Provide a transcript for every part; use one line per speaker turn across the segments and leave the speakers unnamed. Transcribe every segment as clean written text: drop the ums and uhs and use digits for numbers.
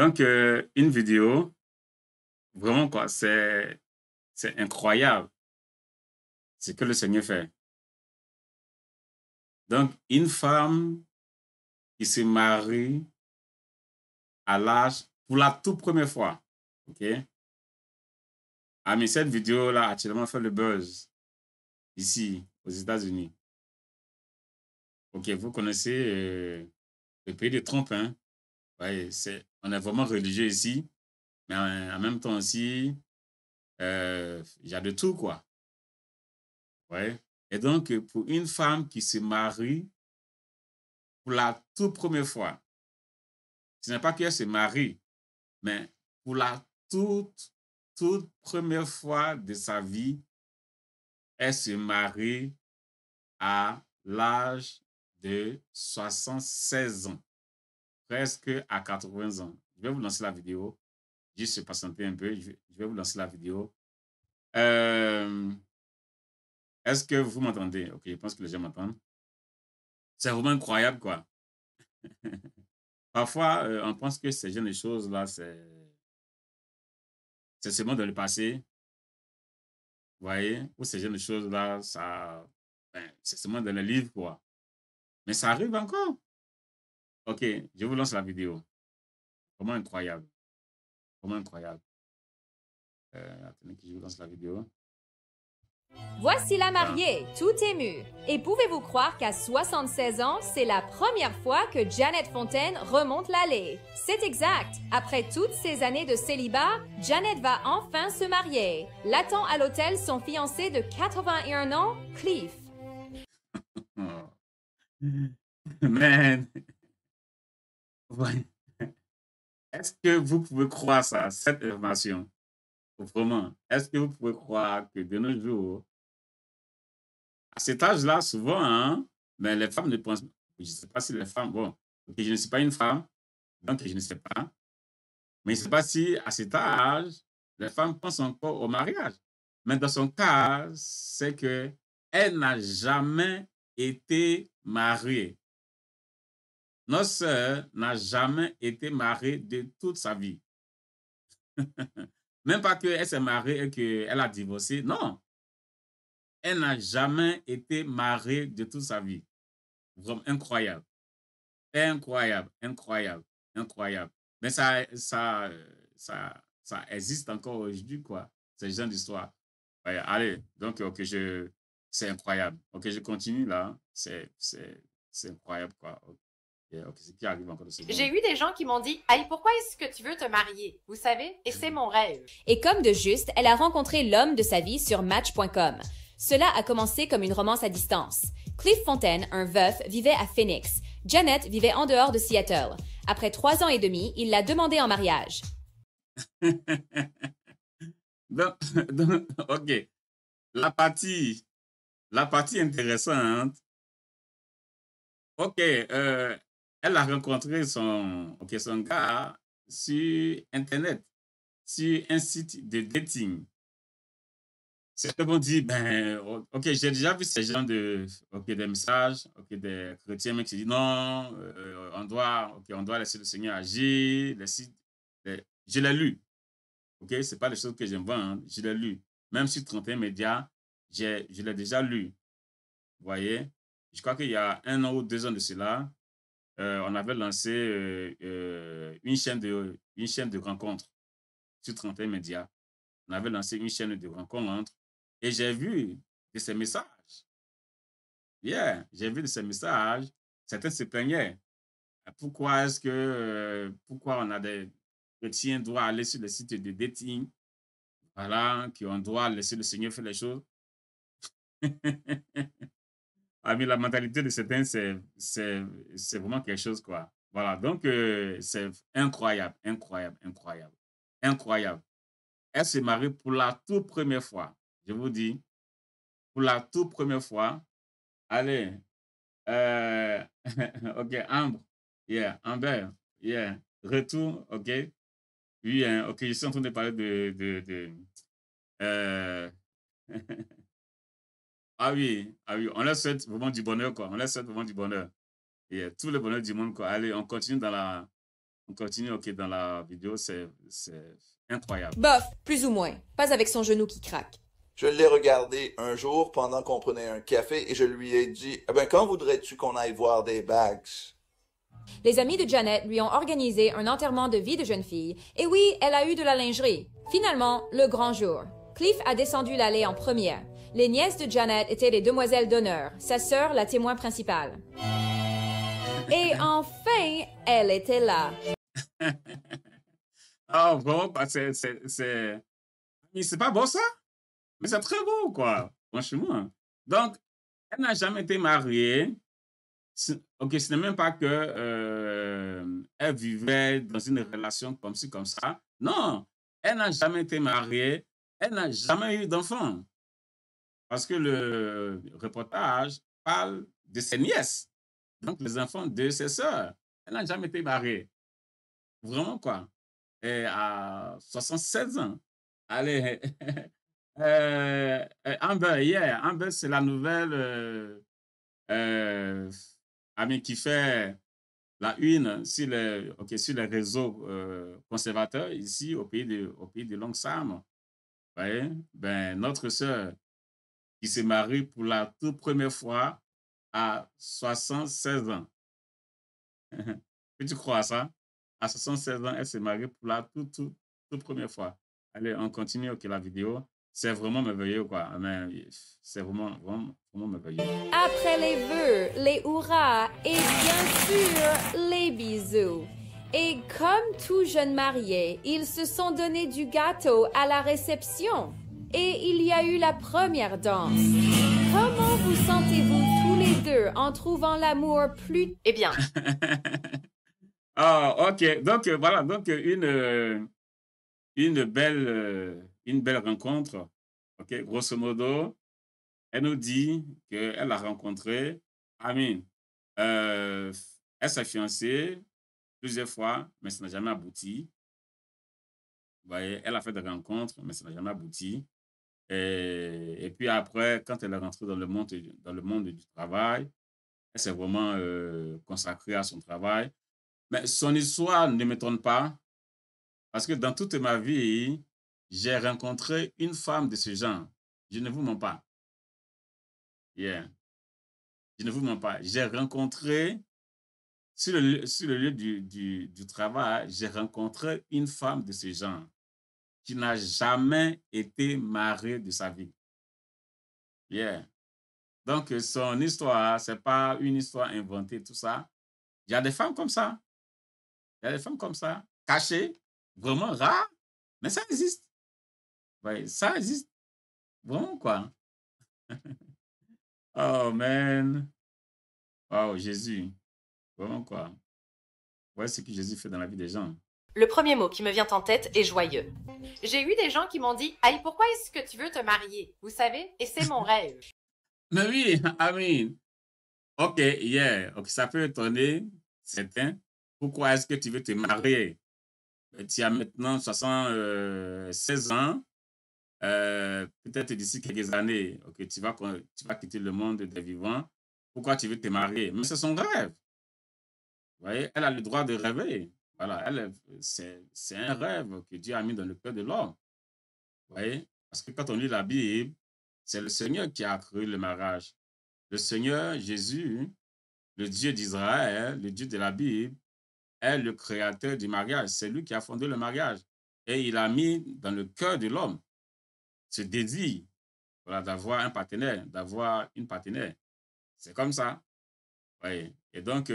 Donc, une vidéo, vraiment, quoi, c'est incroyable ce que le Seigneur fait. Donc, une femme qui se marie à l'âge pour la toute première fois. OK? Ah, mais cette vidéo-là a actuellement fait le buzz ici, aux États-Unis. OK, vous connaissez le pays de Trump, hein? Ouais, on est vraiment religieux ici, mais en même temps aussi, il y a de tout, quoi. Ouais. Et donc, pour une femme qui se marie pour la toute première fois, ce n'est pas qu'elle se marie, mais pour la toute première fois de sa vie, elle se marie à l'âge de 76 ans, presque à 80 ans. Je vais vous lancer la vidéo. Juste se patienter un peu. Je vais vous lancer la vidéo. Euh, Est-ce que vous m'entendez? Ok, je pense que les gens m'entendent. C'est vraiment incroyable, quoi. Parfois, on pense que ces jeunes choses-là, c'est seulement dans le passé. Vous voyez? Ou ces jeunes choses-là, c'est seulement dans les livres, quoi. Mais ça arrive encore. Ok, je vous lance la vidéo. Vraiment incroyable. Vraiment incroyable. Attendez que je vous lance la vidéo.
Voici la
Voilà.
mariée, tout émue. Et pouvez-vous croire qu'à 76 ans, c'est la première fois que Janet Fontaine remonte l'allée? C'est exact. Après toutes ces années de célibat, Janet va enfin se marier. L'attend à l'hôtel son fiancé de 81 ans, Cliff.
Oh. Man, ouais. Est-ce que vous pouvez croire ça, cette information? Vraiment, est-ce que vous pouvez croire que de nos jours, à cet âge-là, souvent, hein, mais les femmes ne pensent, je ne sais pas si les femmes, bon, ok, je ne suis pas une femme, donc je ne sais pas, mais je ne sais pas si à cet âge, les femmes pensent encore au mariage. Mais dans son cas, c'est que elle n'a jamais été mariée. Notre sœur n'a jamais été mariée de toute sa vie. Même pas qu'elle s'est mariée et qu'elle a divorcé. Non, elle n'a jamais été mariée de toute sa vie. Vraiment incroyable. Incroyable, incroyable, incroyable. Mais ça existe encore aujourd'hui, quoi. C'est le genre d'histoire. Ouais, allez, donc, c'est incroyable. Ok, je continue là. C'est incroyable, quoi. Ok, ok, c'est qui arrive encore de
J'ai
secondes.
eu des gens qui m'ont dit, hey, pourquoi est-ce que tu veux te marier? Vous savez? Et c'est mon rêve.
Et comme de juste, elle a rencontré l'homme de sa vie sur Match.com. Cela a commencé comme une romance à distance. Cliff Fontaine, un veuf, vivait à Phoenix. Janet vivait en dehors de Seattle. Après 3 ans et demi, il l'a demandé en mariage.
donc, ok, la partie, la partie intéressante. Ok, elle a rencontré son gars sur Internet, sur un site de dating. Certains vont dire, ben, ok, j'ai déjà vu ces gens des messages, ok, des chrétiens, mais qui disent non, on doit laisser le Seigneur agir. Je l'ai lu, ok, c'est pas les choses que j'invente, hein, je l'ai lu. Même sur 31 médias, je l'ai déjà lu, vous voyez. Je crois qu'il y a 1 an ou 2 ans de cela, on avait lancé une chaîne de rencontres sur 31 médias. On avait lancé une chaîne de rencontres et j'ai vu de ces messages. Yeah, j'ai vu de ces messages. Certains se plaignaient. Pourquoi on a des chrétiens doivent aller sur les sites de dating, voilà, qu'on doit laisser le Seigneur faire les choses. Ah, mais la mentalité de certains, c'est vraiment quelque chose, quoi. Voilà, donc c'est incroyable, incroyable, incroyable, incroyable. Elle s'est mariée pour la toute première fois. Je vous dis, pour la toute première fois. Allez, euh, ok, Ambre, yeah, Amber, yeah, retour, ok. Oui, hein, ok, je suis en train de parler euh, ah oui, on leur souhaite vraiment du bonheur, quoi. On leur souhaite vraiment du bonheur. Et tout le bonheur du monde, quoi. Allez, on continue dans On continue, ok, dans la vidéo, c'est incroyable.
Bof, plus ou moins. Pas avec son genou qui craque.
Je l'ai regardé un jour pendant qu'on prenait un café et je lui ai dit, eh ben, quand voudrais-tu qu'on aille voir des bags?
Les amis de Janet lui ont organisé un enterrement de vie de jeune fille. Et oui, elle a eu de la lingerie. Finalement, le grand jour. Cliff a descendu l'allée en première. Les nièces de Janet étaient les demoiselles d'honneur, sa sœur la témoin principale. Et enfin, elle était là.
Ah, vraiment, bah, mais c'est pas beau ça? Mais c'est très beau, quoi. Franchement. Donc, elle n'a jamais été mariée. Ok, ce n'est même pas que elle vivait dans une relation comme ci, comme ça. Non, elle n'a jamais été mariée. Elle n'a jamais eu d'enfant. Parce que le reportage parle de ses nièces. Donc, les enfants de ses sœurs. Elle n'a jamais été mariée. Vraiment, quoi. Et à 76 ans. Allez, Amber, yeah, Amber, c'est la nouvelle ami qui fait la une sur sur les réseaux conservateurs ici au pays de Long Sam. Vous voyez? Ben, notre sœur qui s'est mariée pour la toute première fois à 76 ans. Tu crois à ça? À 76 ans, elle s'est mariée pour la toute première fois. Allez, on continue ok, la vidéo. C'est vraiment merveilleux, quoi. Mais c'est vraiment merveilleux.
Après les vœux, les hurrahs et bien sûr les bisous. Et comme tout jeune marié, ils se sont donné du gâteau à la réception. Et il y a eu la première danse. Comment vous sentez-vous tous les deux en trouvant l'amour plus...
Eh bien,
Ah, ok. Donc, voilà. Donc, une belle rencontre. Ok, grosso modo, elle nous dit qu'elle a rencontré Amine. Elle s'est fiancée plusieurs fois, mais ça n'a jamais abouti. Vous voyez, elle a fait des rencontres, mais ça n'a jamais abouti. Et puis après, quand elle est rentrée dans le monde du travail, elle s'est vraiment consacrée à son travail. Mais son histoire ne m'étonne pas, parce que dans toute ma vie, j'ai rencontré une femme de ce genre. Je ne vous mens pas. Yeah. Je ne vous mens pas. J'ai rencontré, sur le lieu du travail, j'ai rencontré une femme de ce genre qui n'a jamais été mariée de sa vie. Yeah. Donc, son histoire, ce n'est pas une histoire inventée, tout ça. Il y a des femmes comme ça. Il y a des femmes comme ça, cachées, vraiment rares, mais ça existe. Oui, ça existe. Vraiment, quoi. Oh, man. Oh, Jésus. Vraiment, quoi. Voilà ce que Jésus fait dans la vie des gens.
le premier mot qui me vient en tête est joyeux. J'ai eu des gens qui m'ont dit « Aïe, pourquoi est-ce que tu veux te marier? Vous savez? Et c'est mon rêve. »
Mais oui, Amen. OK, yeah. OK, ça peut étonner certains. Pourquoi est-ce que tu veux te marier? Tu as maintenant 76 ans. Peut-être d'ici quelques années, OK, tu vas quitter le monde des vivants. Pourquoi tu veux te marier? Mais c'est son rêve. Vous voyez, elle a le droit de rêver. Voilà, c'est un rêve que Dieu a mis dans le cœur de l'homme. Vous voyez? Parce que quand on lit la Bible, c'est le Seigneur qui a créé le mariage. Le Seigneur Jésus, le Dieu d'Israël, le Dieu de la Bible, est le créateur du mariage. C'est lui qui a fondé le mariage. Et il a mis dans le cœur de l'homme ce désir, voilà, d'avoir un partenaire, d'avoir une partenaire. C'est comme ça. Oui. Et donc,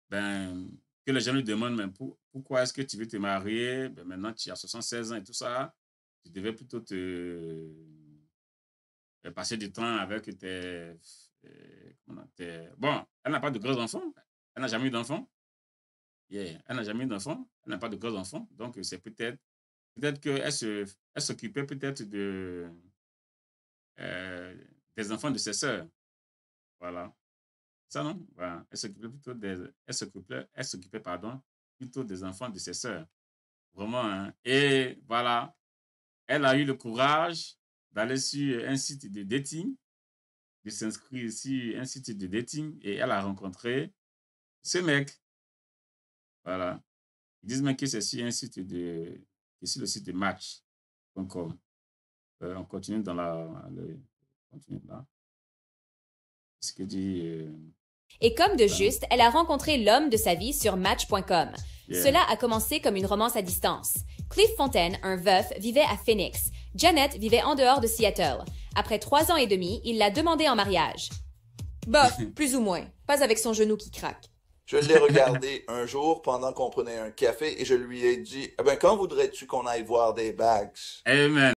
ben, que les gens lui demandent, mais pourquoi est-ce que tu veux te marier? Ben, maintenant, tu as 76 ans et tout ça. Tu devais plutôt passer du temps avec Bon, elle n'a pas de gros enfants. Elle n'a jamais eu d'enfants. Yeah. Elle n'a jamais eu d'enfants. Elle n'a pas de gros enfants. Donc, c'est peut-être qu'elle s'occupait peut-être des enfants de ses sœurs. Voilà. Ça, non? Voilà. Elle s'occupait, pardon, plutôt des enfants de ses sœurs. Vraiment, hein. Et voilà. Elle a eu le courage d'aller sur un site de dating, de s'inscrire sur un site de dating, et elle a rencontré ce mec. Voilà. Ils disent même que c'est sur un site sur le site de match.com. On continue dans continue là. Ce que dit...
Et comme de juste, elle a rencontré l'homme de sa vie sur Match.com.
Yeah.
Cela a commencé comme une romance à distance. Cliff Fontaine, un veuf, vivait à Phoenix. Janet vivait en dehors de Seattle. Après 3 ans et demi, il l'a demandé en mariage. Bof, plus ou moins. Pas avec son genou qui craque.
Je l'ai regardé un jour pendant qu'on prenait un café et je lui ai dit, eh ben, quand voudrais-tu qu'on aille voir des bags?
Amen.